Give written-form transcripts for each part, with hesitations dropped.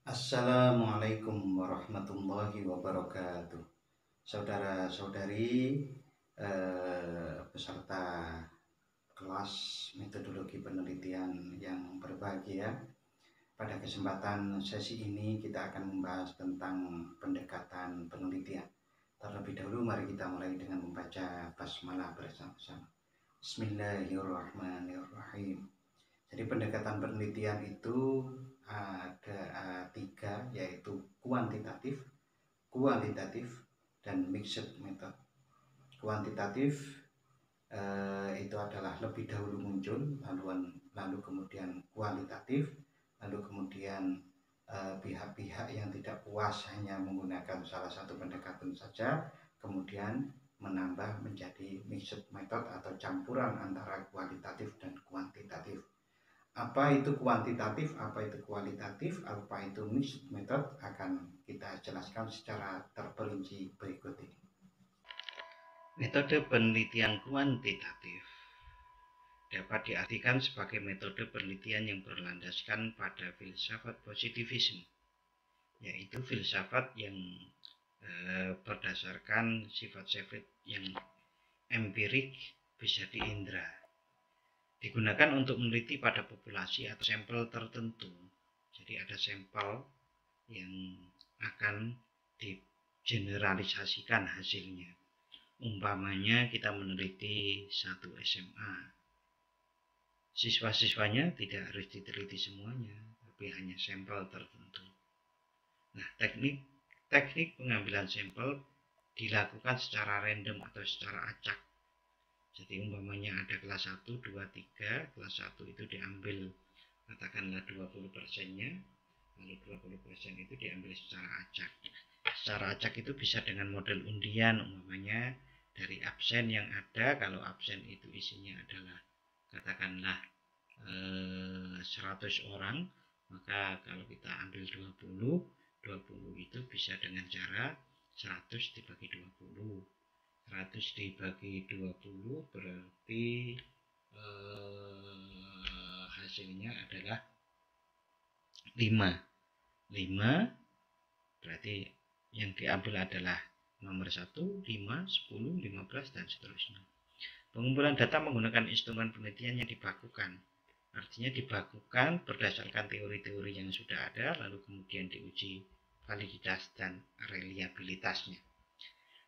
Assalamualaikum warahmatullahi wabarakatuh. Saudara-saudari peserta kelas metodologi penelitian yang berbahagia. Pada kesempatan sesi ini kita akan membahas tentang pendekatan penelitian. Terlebih dahulu mari kita mulai dengan membaca basmalah bersama-sama. Bismillahirrahmanirrahim. Jadi pendekatan penelitian itu ada tiga, yaitu kuantitatif, kualitatif, dan mixed method. Kuantitatif itu adalah lebih dahulu muncul, lalu kemudian kualitatif, lalu kemudian pihak-pihak yang tidak puas hanya menggunakan salah satu pendekatan saja, kemudian menambah menjadi mixed method atau campuran antara kualitatif dan kuantitatif. Apa itu kuantitatif, apa itu kualitatif, apa itu mixed method akan kita jelaskan secara terperinci berikut ini. Metode penelitian kuantitatif dapat diartikan sebagai metode penelitian yang berlandaskan pada filsafat positivisme, yaitu filsafat yang berdasarkan sifat-sifat yang empirik bisa diindra. Digunakan untuk meneliti pada populasi atau sampel tertentu. Jadi ada sampel yang akan digeneralisasikan hasilnya. Umpamanya kita meneliti satu SMA. Siswa-siswanya tidak harus diteliti semuanya, tapi hanya sampel tertentu. Nah, teknik pengambilan sampel dilakukan secara random atau secara acak. Jadi umpamanya ada kelas 1, 2, 3, kelas 1 itu diambil katakanlah 20%-nya, lalu 20% itu diambil secara acak. Secara acak itu bisa dengan model undian, umpamanya dari absen yang ada. Kalau absen itu isinya adalah katakanlah 100 orang, maka kalau kita ambil 20 itu bisa dengan cara 100 dibagi 20. 100 dibagi 20 berarti hasilnya adalah 5. 5 berarti yang diambil adalah nomor 1, 5, 10, 15 dan seterusnya. Pengumpulan data menggunakan instrumen penelitian yang dibakukan. Artinya dibakukan berdasarkan teori-teori yang sudah ada, lalu kemudian diuji validitas dan reliabilitasnya.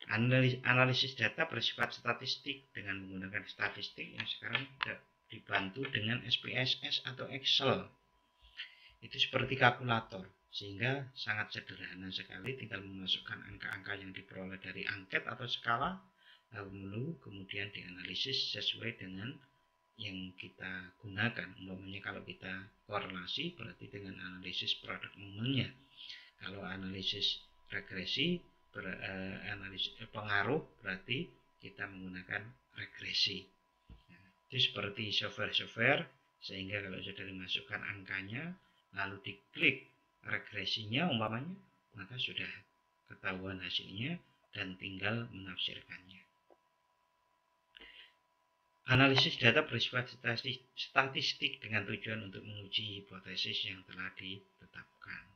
Analisis data bersifat statistik dengan menggunakan statistik yang sekarang dibantu dengan SPSS atau Excel. Itu seperti kalkulator, sehingga sangat sederhana sekali, tinggal memasukkan angka-angka yang diperoleh dari angket atau skala, lalu kemudian dianalisis sesuai dengan yang kita gunakan. Umpamanya kalau kita korelasi berarti dengan analisis produk momennya. Kalau analisis regresi analisis pengaruh berarti kita menggunakan regresi. Itu seperti software, sehingga kalau sudah dimasukkan angkanya lalu diklik regresinya umpamanya, maka sudah ketahuan hasilnya dan tinggal menafsirkannya. Analisis data bersifat statistik dengan tujuan untuk menguji hipotesis yang telah ditetapkan.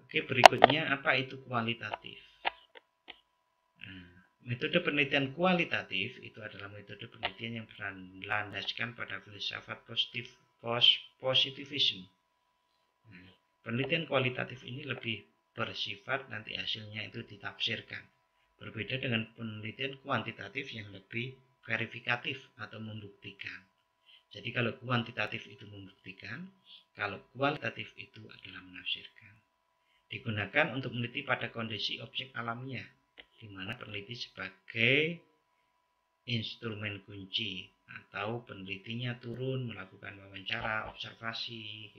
Oke, berikutnya apa itu kualitatif? Metode penelitian kualitatif itu adalah metode penelitian yang berlandaskan pada filsafat positivisme. Penelitian kualitatif ini lebih bersifat nanti hasilnya itu ditafsirkan. Berbeda dengan penelitian kuantitatif yang lebih verifikatif atau membuktikan. Jadi kalau kuantitatif itu membuktikan, kalau kualitatif itu adalah menafsirkan. Digunakan untuk meneliti pada kondisi objek alamiah, di mana peneliti sebagai instrumen kunci atau penelitinya turun melakukan wawancara, observasi.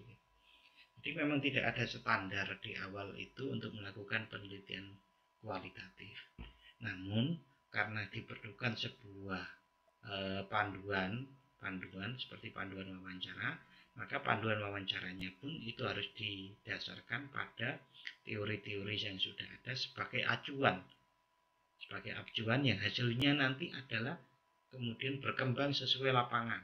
Jadi memang tidak ada standar di awal itu untuk melakukan penelitian kualitatif. Namun karena diperlukan sebuah panduan seperti panduan wawancara, maka panduan wawancaranya pun itu harus didasarkan pada teori-teori yang sudah ada sebagai acuan yang hasilnya nanti adalah kemudian berkembang sesuai lapangan.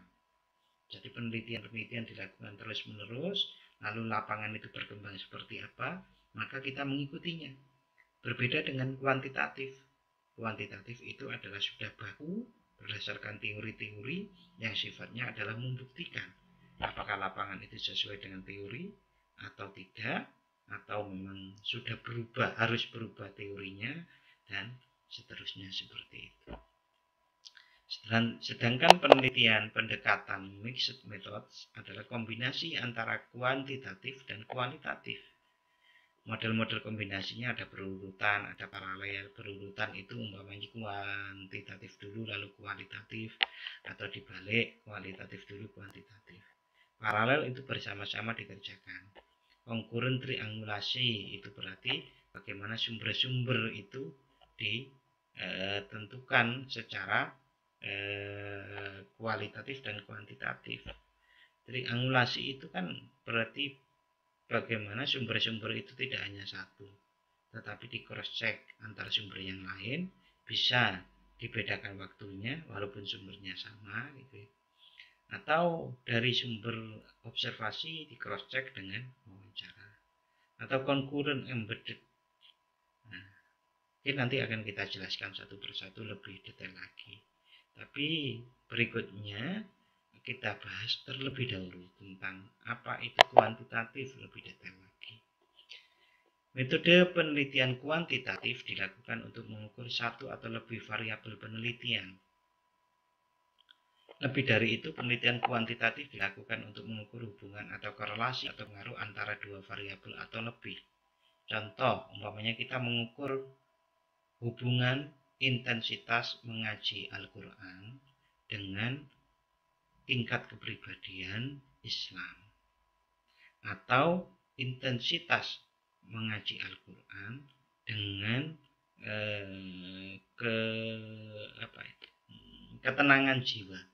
Jadi penelitian dilakukan terus-menerus, lalu lapangan itu berkembang seperti apa, maka kita mengikutinya. Berbeda dengan kuantitatif. Kuantitatif itu adalah sudah baku berdasarkan teori-teori yang sifatnya adalah membuktikan apakah lapangan itu sesuai dengan teori atau tidak, atau memang sudah berubah, harus berubah teorinya, dan seterusnya seperti itu. Sedangkan penelitian pendekatan mixed methods adalah kombinasi antara kuantitatif dan kualitatif. Model-model kombinasinya ada berurutan, ada paralel. Berurutan itu umpamanya kuantitatif dulu lalu kualitatif, atau dibalik, kualitatif dulu kuantitatif. Paralel itu bersama-sama dikerjakan. Konkuren triangulasi itu berarti bagaimana sumber-sumber itu ditentukan secara kualitatif dan kuantitatif. Triangulasi itu kan berarti bagaimana sumber-sumber itu tidak hanya satu, tetapi di cross check antara sumber yang lain, bisa dibedakan waktunya walaupun sumbernya sama gitu ya. Atau dari sumber observasi di cross check dengan wawancara, atau concurrent embedded. Nah, ini nanti akan kita jelaskan satu persatu lebih detail lagi. Tapi berikutnya kita bahas terlebih dahulu tentang apa itu kuantitatif lebih detail lagi. Metode penelitian kuantitatif dilakukan untuk mengukur satu atau lebih variabel penelitian. Lebih dari itu, penelitian kuantitatif dilakukan untuk mengukur hubungan atau korelasi atau pengaruh antara dua variabel atau lebih. Contoh, umpamanya kita mengukur hubungan intensitas mengaji Al-Quran dengan tingkat kepribadian Islam, atau intensitas mengaji Al-Quran dengan ketenangan jiwa.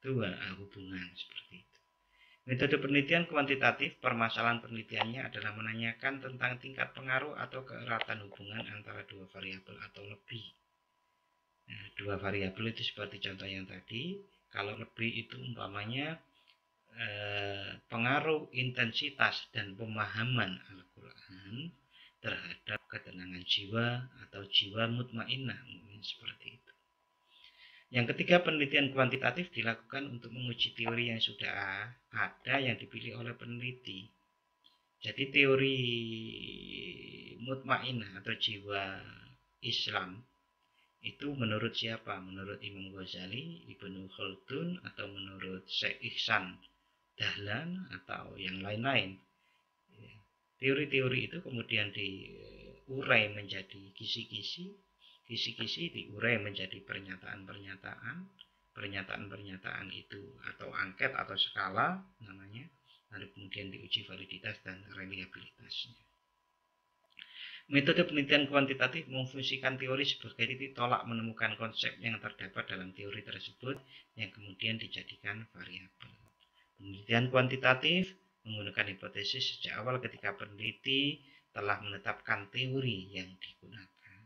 Itu hubungan seperti itu. Metode penelitian kuantitatif, permasalahan penelitiannya adalah menanyakan tentang tingkat pengaruh atau keeratan hubungan antara dua variabel atau lebih. Nah, dua variabel itu seperti contoh yang tadi. Kalau lebih itu umpamanya pengaruh intensitas dan pemahaman Al-Quran terhadap ketenangan jiwa atau jiwa mutmainnah, seperti itu. Yang ketiga, penelitian kuantitatif dilakukan untuk menguji teori yang sudah ada yang dipilih oleh peneliti. Jadi teori mutmainnah atau jiwa Islam itu menurut siapa? Menurut Imam Ghazali, Ibnu Khaldun, atau menurut Syekh Ihsan Dahlan, atau yang lain-lain. Teori-teori itu kemudian diurai menjadi kisi-kisi, kisi-kisi diurai menjadi pernyataan-pernyataan, pernyataan-pernyataan itu atau angket atau skala namanya, lalu kemudian diuji validitas dan reliabilitasnya. Metode penelitian kuantitatif memfungsikan teori sebagai titik tolak menemukan konsep yang terdapat dalam teori tersebut yang kemudian dijadikan variabel. Penelitian kuantitatif menggunakan hipotesis sejak awal ketika peneliti telah menetapkan teori yang digunakan.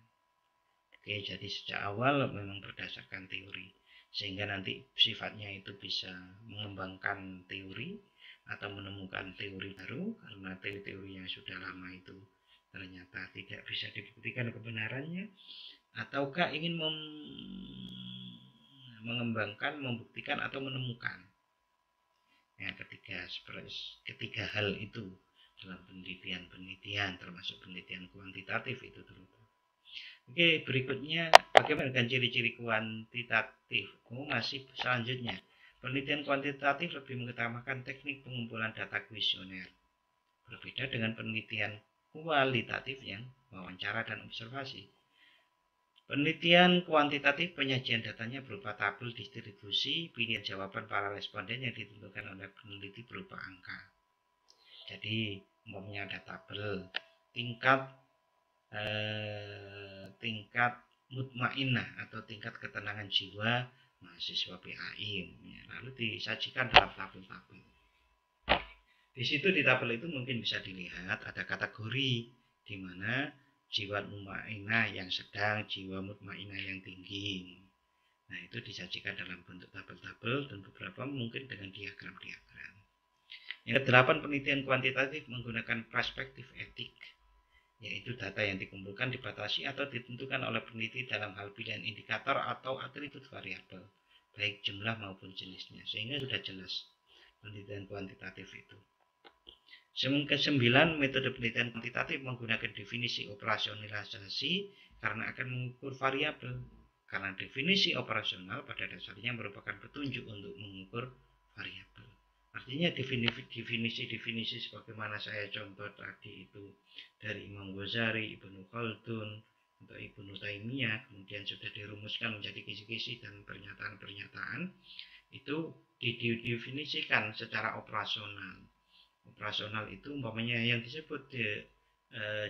Oke, jadi sejak awal memang berdasarkan teori, sehingga nanti sifatnya itu bisa mengembangkan teori atau menemukan teori baru, karena teori-teori yang sudah lama itu ternyata tidak bisa dibuktikan kebenarannya, ataukah ingin mengembangkan, membuktikan, atau menemukan. Ya, ketiga hal itu dalam penelitian termasuk penelitian kuantitatif itu terutama. Oke, berikutnya bagaimana dengan ciri-ciri kuantitatif? Masih selanjutnya, penelitian kuantitatif lebih mengutamakan teknik pengumpulan data kuesioner, berbeda dengan penelitian kualitatif yang wawancara dan observasi. Penelitian kuantitatif penyajian datanya berupa tabel distribusi pilihan jawaban para responden yang ditentukan oleh peneliti berupa angka. Jadi umpamanya ada tabel tingkat mutmainnah atau tingkat ketenangan jiwa mahasiswa PAI, lalu disajikan dalam tabel-tabel. Di situ di tabel itu mungkin bisa dilihat ada kategori di mana jiwa mutmainnah yang sedang, jiwa mutmainnah yang tinggi. Nah, itu disajikan dalam bentuk tabel-tabel dan beberapa mungkin dengan diagram-diagram. Yang kedelapan, penelitian kuantitatif menggunakan perspektif etik, yaitu data yang dikumpulkan dibatasi atau ditentukan oleh peneliti dalam hal pilihan indikator atau atribut variabel, baik jumlah maupun jenisnya, sehingga sudah jelas penelitian kuantitatif itu. Kesembilan, metode penelitian kuantitatif menggunakan definisi operasionalisasi karena akan mengukur variabel. Karena definisi operasional pada dasarnya merupakan petunjuk untuk mengukur variabel. Artinya definisi-definisi sebagaimana saya contoh tadi itu dari Imam Ghazali, Ibnu Khaldun, atau Ibnu Taimiyah, kemudian sudah dirumuskan menjadi kisi-kisi dan pernyataan-pernyataan, itu didefinisikan secara operasional. Operasional itu umpamanya yang disebut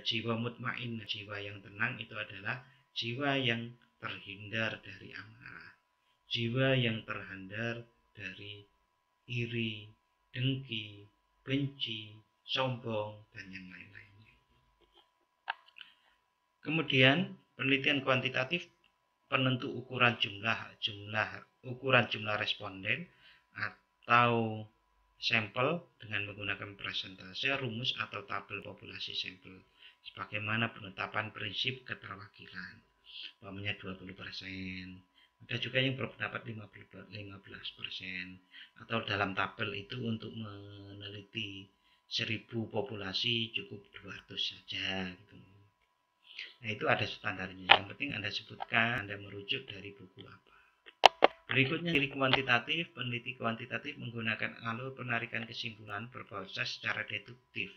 jiwa mutmain, jiwa yang tenang itu adalah jiwa yang terhindar dari amarah, jiwa yang terhindar dari iri, dengki, benci, sombong, dan yang lain-lainnya. Kemudian penelitian kuantitatif penentu ukuran jumlah responden atau sampel dengan menggunakan persentase, rumus atau tabel populasi sampel, sebagaimana penetapan prinsip keterwakilan, umpamanya 20%. Ada juga yang berpendapat 15%, atau dalam tabel itu untuk meneliti 1000 populasi cukup 200 saja gitu. Nah, itu ada standarnya. Yang penting Anda sebutkan Anda merujuk dari buku apa. Berikutnya, ciri kuantitatif. Peneliti kuantitatif menggunakan alur penarikan kesimpulan berproses secara deduktif,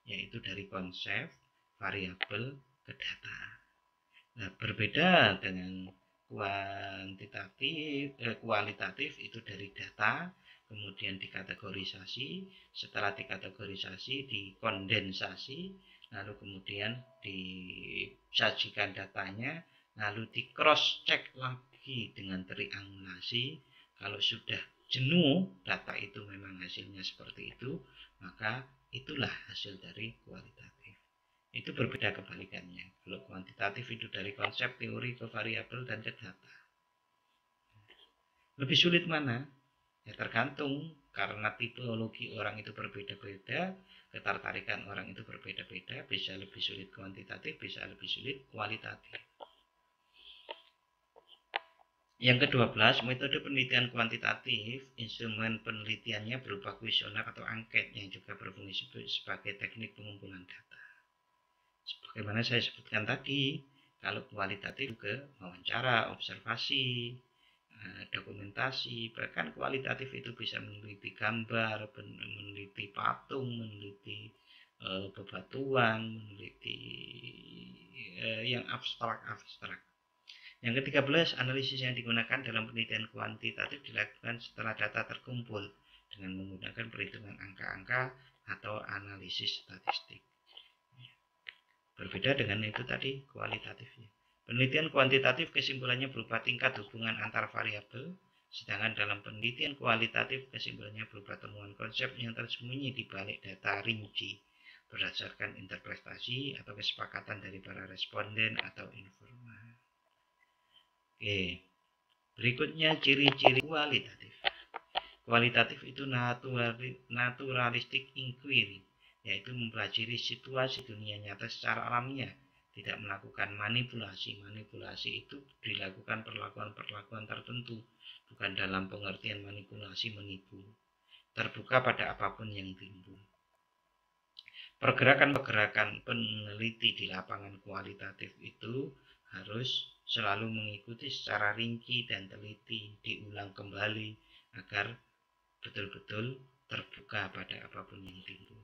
yaitu dari konsep, variabel, ke data. Nah, berbeda dengan kualitatif itu dari data, kemudian dikategorisasi, setelah dikategorisasi dikondensasi, lalu kemudian disajikan datanya, lalu di cross check lagi dengan triangulasi. Kalau sudah jenuh data itu memang hasilnya seperti itu, maka itulah hasil dari kualitatif. Itu berbeda kebalikannya. Kalau kuantitatif itu dari konsep, teori, ke variabel, dan ke data. Lebih sulit mana? Ya tergantung, karena tipologi orang itu berbeda-beda, ketertarikan orang itu berbeda-beda, bisa lebih sulit kuantitatif, bisa lebih sulit kualitatif. Yang ke-12, metode penelitian kuantitatif, instrumen penelitiannya berupa kuesioner atau angket yang juga berfungsi sebagai teknik pengumpulan data. Sebagaimana saya sebutkan tadi, kalau kualitatif juga wawancara, observasi, dokumentasi, bahkan kualitatif itu bisa meneliti gambar, meneliti patung, meneliti bebatuan, meneliti yang abstrak. Yang ke-13, analisis yang digunakan dalam penelitian kuantitatif dilakukan setelah data terkumpul dengan menggunakan perhitungan angka-angka atau analisis statistik. Berbeda dengan itu tadi kualitatifnya. Penelitian kuantitatif kesimpulannya berupa tingkat hubungan antar variabel, sedangkan dalam penelitian kualitatif kesimpulannya berupa temuan konsep yang tersembunyi di balik data rinci berdasarkan interpretasi atau kesepakatan dari para responden atau informan. Oke. Berikutnya ciri-ciri kualitatif. Kualitatif itu naturalistic inquiry, yaitu mempelajari situasi dunia nyata secara alamiah, tidak melakukan manipulasi. Manipulasi itu dilakukan perlakuan-perlakuan tertentu, bukan dalam pengertian manipulasi menipu. Terbuka pada apapun yang timbul. Pergerakan-pergerakan peneliti di lapangan kualitatif itu harus selalu mengikuti secara rinci dan teliti, diulang kembali agar betul-betul terbuka pada apapun yang timbul.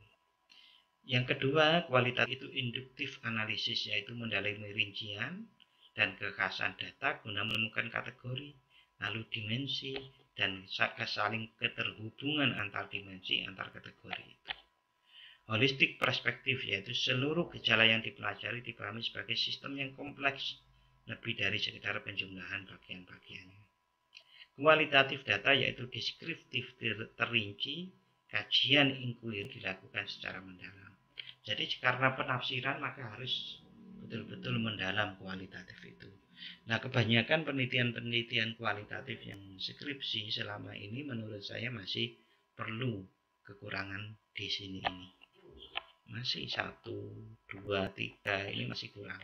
Yang kedua, kualitas itu induktif analisis, yaitu mendalami rincian dan kekhasan data guna menemukan kategori, lalu dimensi, dan saling keterhubungan antar dimensi antar kategori itu. Holistik perspektif, yaitu seluruh gejala yang dipelajari dipahami sebagai sistem yang kompleks, lebih dari sekedar penjumlahan bagian-bagiannya. Kualitatif data yaitu deskriptif terinci, kajian inquiry dilakukan secara mendalam. Jadi karena penafsiran maka harus betul-betul mendalam kualitatif itu. Nah, kebanyakan penelitian-penelitian kualitatif yang skripsi selama ini menurut saya masih perlu kekurangan di sini ini. Masih 1, 2, 3 ini masih kurang.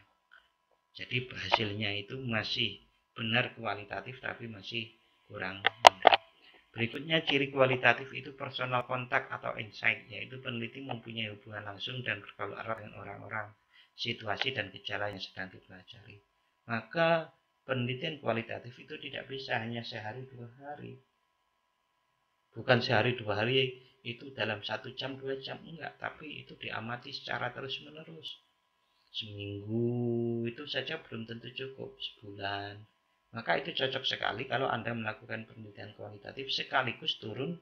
Jadi hasilnya itu masih benar kualitatif tapi masih kurang. Berikutnya ciri kualitatif itu personal kontak atau insight, yaitu peneliti mempunyai hubungan langsung dan bergaul erat dengan orang-orang, situasi dan gejala yang sedang dipelajari. Maka penelitian kualitatif itu tidak bisa hanya sehari 2 hari. Bukan sehari 2 hari itu dalam 1 jam 2 jam, enggak, tapi itu diamati secara terus menerus. Seminggu itu saja belum tentu cukup, sebulan. Maka itu cocok sekali kalau Anda melakukan penelitian kualitatif sekaligus turun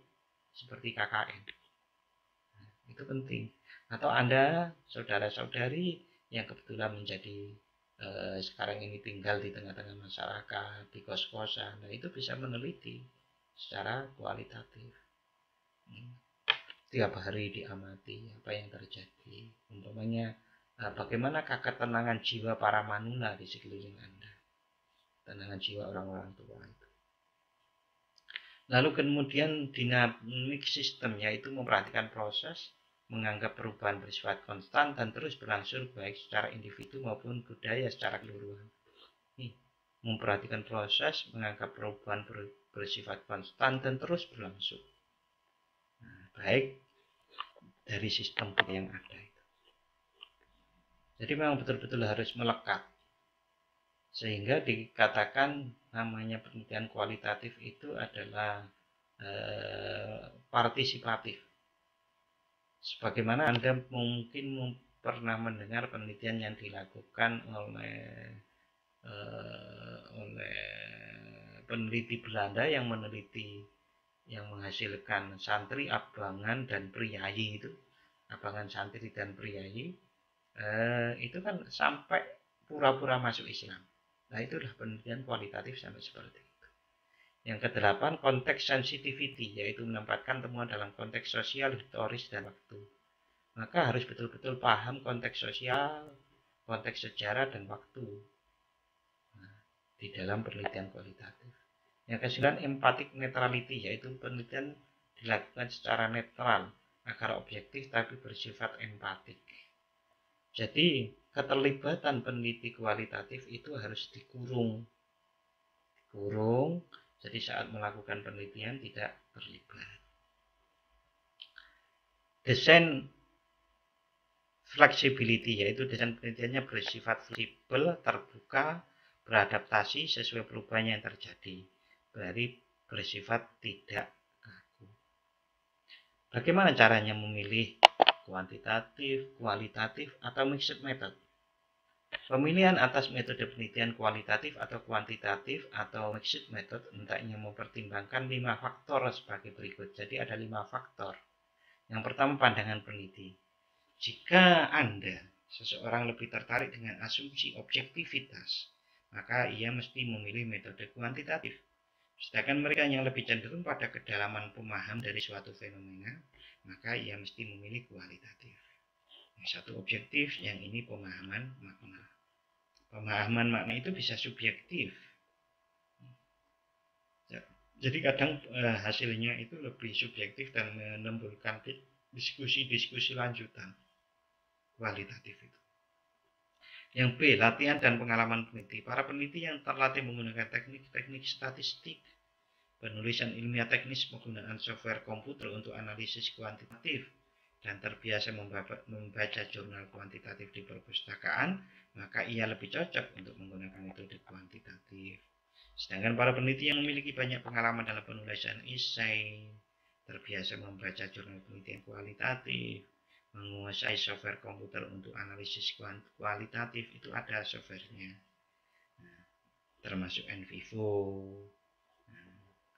seperti KKN. Itu penting. Atau Anda saudara-saudari yang kebetulan menjadi sekarang ini tinggal di tengah-tengah masyarakat, di kos-kosan, nah itu bisa meneliti secara kualitatif. Tiap hari diamati apa yang terjadi, umpamanya bagaimanakah ketenangan jiwa para manula di sekeliling Anda, ketenangan jiwa orang-orang tua itu. Lalu kemudian dynamic system, yaitu memperhatikan proses, menganggap perubahan bersifat konstan dan terus berlangsung baik secara individu maupun budaya secara keseluruhan. Memperhatikan proses, menganggap perubahan bersifat konstan dan terus berlangsung. Baik dari sistem yang ada itu. Jadi memang betul-betul harus melekat. Sehingga dikatakan namanya penelitian kualitatif itu adalah partisipatif. Sebagaimana Anda mungkin pernah mendengar penelitian yang dilakukan oleh peneliti Belanda yang meneliti yang menghasilkan santri, abangan dan priayi itu, abangan santri dan priayi itu kan sampai pura-pura masuk Islam. Nah itulah penelitian kualitatif sampai seperti itu. Yang kedelapan, konteks sensitivity, yaitu menempatkan temuan dalam konteks sosial, historis dan waktu. Maka harus betul-betul paham konteks sosial, konteks sejarah dan waktu di dalam penelitian kualitatif. Yang kesembilan, empathic neutrality, yaitu penelitian dilakukan secara netral agar objektif tapi bersifat empatik. Jadi keterlibatan peneliti kualitatif itu harus dikurung. Jadi saat melakukan penelitian tidak terlibat. Desain flexibility, yaitu desain penelitiannya bersifat fleksibel, terbuka, beradaptasi sesuai perubahan yang terjadi. Berarti bersifat tidak kaku. Bagaimana caranya memilih kuantitatif, kualitatif, atau mixed method? Pemilihan atas metode penelitian kualitatif atau kuantitatif atau mixed method hendaknya mempertimbangkan 5 faktor sebagai berikut. Jadi ada 5 faktor. Yang pertama, pandangan peneliti. Jika Anda seseorang lebih tertarik dengan asumsi objektivitas, maka ia mesti memilih metode kuantitatif. Sedangkan mereka yang lebih cenderung pada kedalaman pemaham dari suatu fenomena, maka ia mesti memilih kualitatif. Yang satu objektif, yang ini pemahaman makna. Pemahaman makna itu bisa subjektif. Jadi kadang hasilnya itu lebih subjektif dan menimbulkan diskusi-diskusi lanjutan. Kualitatif itu. Yang B, latihan dan pengalaman peneliti. Para peneliti yang terlatih menggunakan teknik-teknik statistik, penulisan ilmiah teknis, penggunaan software komputer untuk analisis kuantitatif, dan terbiasa membaca jurnal kuantitatif di perpustakaan, maka ia lebih cocok untuk menggunakan metode kuantitatif. Sedangkan para peneliti yang memiliki banyak pengalaman dalam penulisan esai, terbiasa membaca jurnal penelitian kualitatif, menguasai software komputer untuk analisis kualitatif, itu ada softwarenya, termasuk NVivo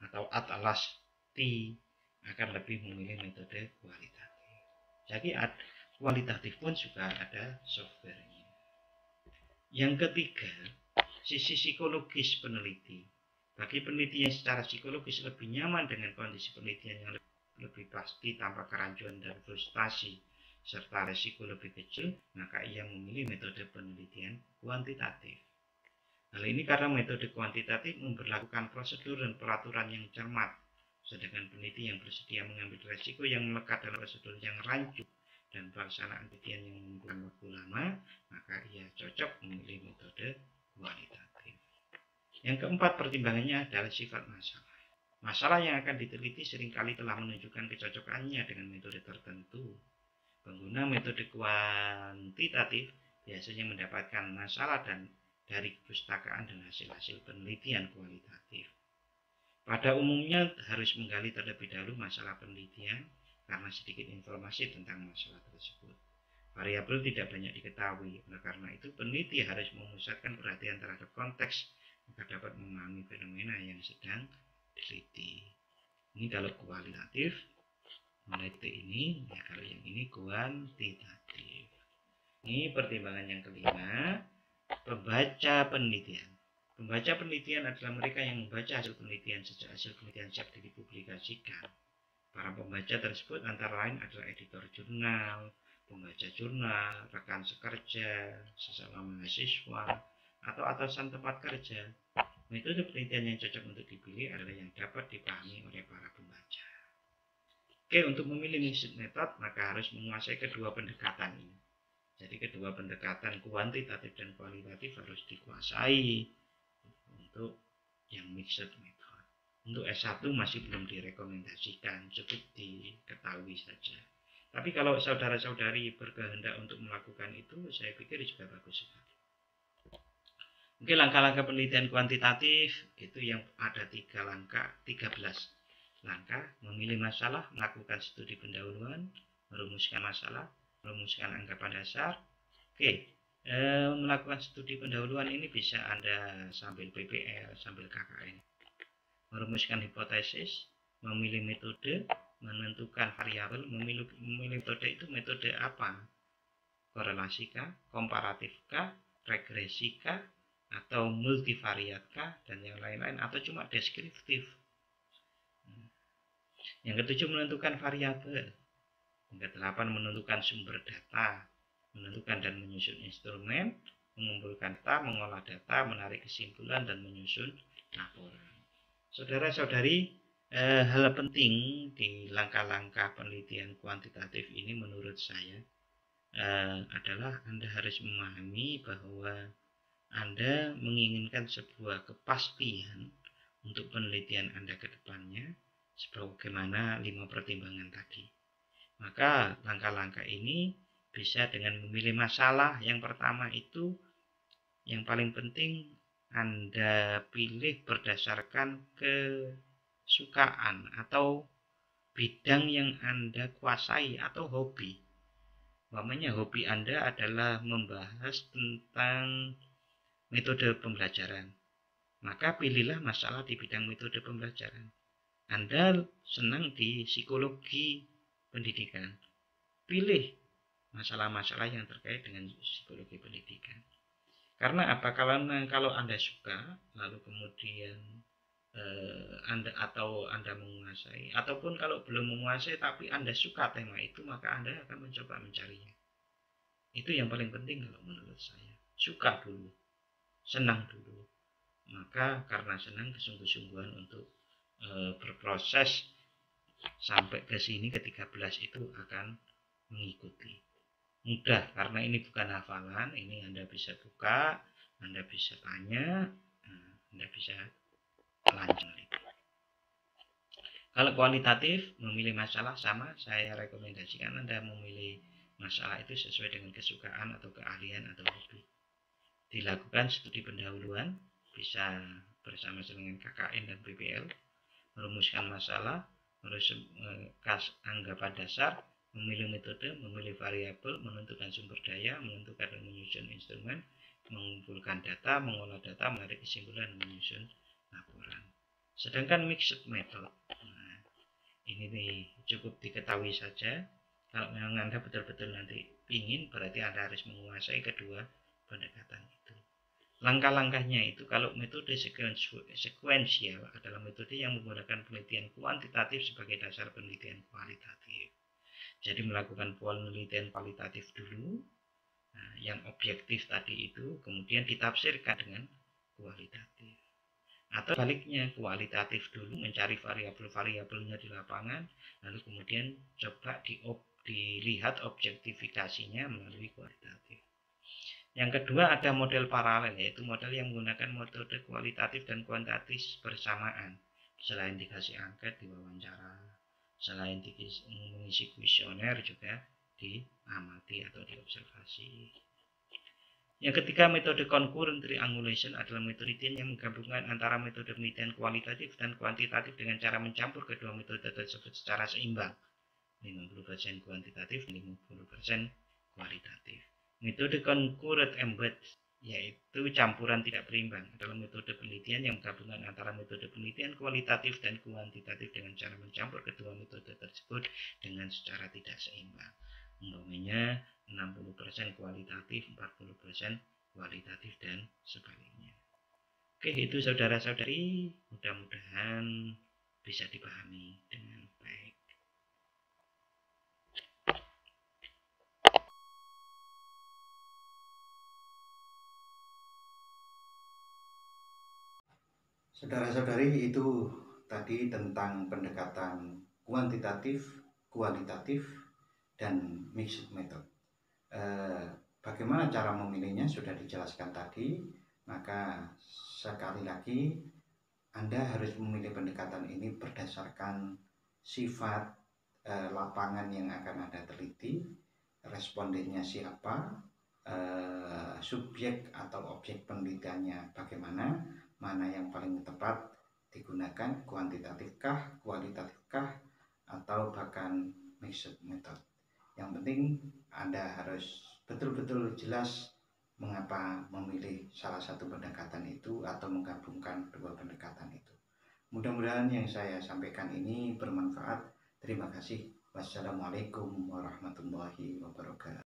atau Atlas T, akan lebih memilih metode kualitatif. Jadi kualitatif pun juga ada softwarenya. Yang ketiga, sisi psikologis peneliti. Bagi peneliti yang secara psikologis lebih nyaman dengan kondisi penelitian yang lebih pasti tanpa kerancuan dan frustasi, serta resiko lebih kecil, maka ia memilih metode penelitian kuantitatif. Hal ini karena metode kuantitatif memberlakukan prosedur dan peraturan yang cermat, Sedangkan peneliti yang bersedia mengambil resiko yang melekat dalam prosedur yang rancu dan pelaksanaan penelitian yang membutuhkan waktu lama, maka ia cocok memilih metode kualitatif. Yang keempat, pertimbangannya adalah sifat masalah. Masalah yang akan diteliti seringkali telah menunjukkan kecocokannya dengan metode tertentu. Pengguna metode kuantitatif biasanya mendapatkan masalah dari perpustakaan dan hasil-hasil penelitian kualitatif. Pada umumnya harus menggali terlebih dahulu masalah penelitian karena sedikit informasi tentang masalah tersebut. Variabel tidak banyak diketahui, oleh karena itu peneliti harus memusatkan perhatian terhadap konteks agar dapat memahami fenomena yang sedang diteliti. Ini kalau kualitatif, meneliti ini, ya kalau yang ini kuantitatif. Ini pertimbangan yang kelima, pembaca penelitian. Pembaca penelitian adalah mereka yang membaca hasil penelitian sejak hasil penelitian siap dipublikasikan. Para pembaca tersebut antara lain adalah editor jurnal, pembaca jurnal, rekan sekerja, sesama mahasiswa, atau atasan tempat kerja. Metode penelitian yang cocok untuk dipilih adalah yang dapat dipahami oleh para pembaca. Oke, untuk memilih mixed method maka harus menguasai kedua pendekatan ini. Jadi kedua pendekatan kuantitatif dan kualitatif harus dikuasai untuk yang mixed method. Untuk S1 masih belum direkomendasikan, cukup diketahui saja. Tapi kalau saudara-saudari berkehendak untuk melakukan itu, saya pikir juga bagus sekali. Oke, langkah-langkah penelitian kuantitatif itu yang ada 13 langkah: memilih masalah, melakukan studi pendahuluan, merumuskan masalah, merumuskan anggapan dasar. Oke, melakukan studi pendahuluan ini bisa Anda sambil PPL, sambil KKN. Merumuskan hipotesis, memilih metode, menentukan variabel. Memilih metode itu metode apa? Korelasikah, komparatifkah, regresikah, atau multivariatkah, dan yang lain-lain, atau cuma deskriptif. Yang ketujuh, menentukan variabel. Yang kedelapan, menentukan sumber data, menentukan dan menyusun instrumen, mengumpulkan data, mengolah data, menarik kesimpulan, dan menyusun laporan. Saudara-saudari, hal penting di langkah-langkah penelitian kuantitatif ini menurut saya adalah Anda harus memahami bahwa Anda menginginkan sebuah kepastian untuk penelitian Anda ke depannya sebagaimana 5 pertimbangan tadi. Maka langkah-langkah ini bisa dengan memilih masalah. Yang pertama itu yang paling penting Anda pilih berdasarkan kesukaan atau bidang yang Anda kuasai atau hobi. Umpamanya hobi Anda adalah membahas tentang metode pembelajaran, maka pilihlah masalah di bidang metode pembelajaran. Anda senang di psikologi pendidikan, pilih masalah-masalah yang terkait dengan psikologi pendidikan. Karena apa? Kalau Anda suka, lalu kemudian Anda menguasai, ataupun kalau belum menguasai tapi Anda suka tema itu, maka Anda akan mencoba mencarinya. Itu yang paling penting kalau menurut saya. Suka dulu, senang dulu. Maka karena senang, kesungguh-sungguhan untuk berproses sampai ke sini ke 13 itu akan mengikuti. Mudah, karena ini bukan hafalan. Ini Anda bisa buka, Anda bisa tanya, Anda bisa lanjut. Kalau kualitatif, memilih masalah sama, saya rekomendasikan Anda memilih masalah itu sesuai dengan kesukaan atau keahlian atau hobi. Dilakukan studi pendahuluan, bisa bersama dengan KKN dan PPL, merumuskan masalah, merumuskan anggapan dasar, memilih metode, memilih variabel, menentukan sumber daya, menentukan dan menyusun instrumen, mengumpulkan data, mengolah data, menarik kesimpulan, menyusun laporan. Sedangkan mixed method, ini nih cukup diketahui saja. Kalau memang Anda betul-betul nanti ingin, berarti Anda harus menguasai kedua pendekatan itu. Langkah-langkahnya itu, kalau metode sekuensial adalah metode yang menggunakan penelitian kuantitatif sebagai dasar penelitian kualitatif. Jadi melakukan penelitian kualitatif dulu, yang objektif tadi itu, kemudian ditafsirkan dengan kualitatif. Atau baliknya, kualitatif dulu, mencari variabel-variabelnya di lapangan, lalu kemudian coba dilihat objektifikasinya melalui kualitatif. Yang kedua ada model paralel, yaitu model yang menggunakan metode kualitatif dan kuantitatif bersamaan. Selain dikasih angket, diwawancara, selain mengisi kuesioner juga diamati atau diobservasi. Yang ketiga, metode concurrent triangulation adalah metode yang menggabungkan antara metode penelitian kualitatif dan kuantitatif dengan cara mencampur kedua metode tersebut secara seimbang, 50% kuantitatif, 50% kualitatif. Metode concurrent embed, yaitu campuran tidak berimbang, adalah metode penelitian yang menggabungkan antara metode penelitian kualitatif dan kuantitatif dengan cara mencampur kedua metode tersebut dengan secara tidak seimbang. Umpamanya 60% kualitatif, 40% kualitatif, dan sebaliknya. Oke, itu saudara-saudari, mudah-mudahan bisa dipahami dengan baik. Saudara-saudari, itu tadi tentang pendekatan kuantitatif, kualitatif, dan mixed method. Bagaimana cara memilihnya sudah dijelaskan tadi, maka sekali lagi Anda harus memilih pendekatan ini berdasarkan sifat lapangan yang akan Anda teliti, respondennya siapa, subjek atau objek penelitiannya bagaimana, mana yang paling tepat digunakan, kuantitatifkah, kualitatifkah, atau bahkan mixed method. Yang penting Anda harus betul-betul jelas mengapa memilih salah satu pendekatan itu atau menggabungkan dua pendekatan itu. Mudah-mudahan yang saya sampaikan ini bermanfaat. Terima kasih. Wassalamualaikum warahmatullahi wabarakatuh.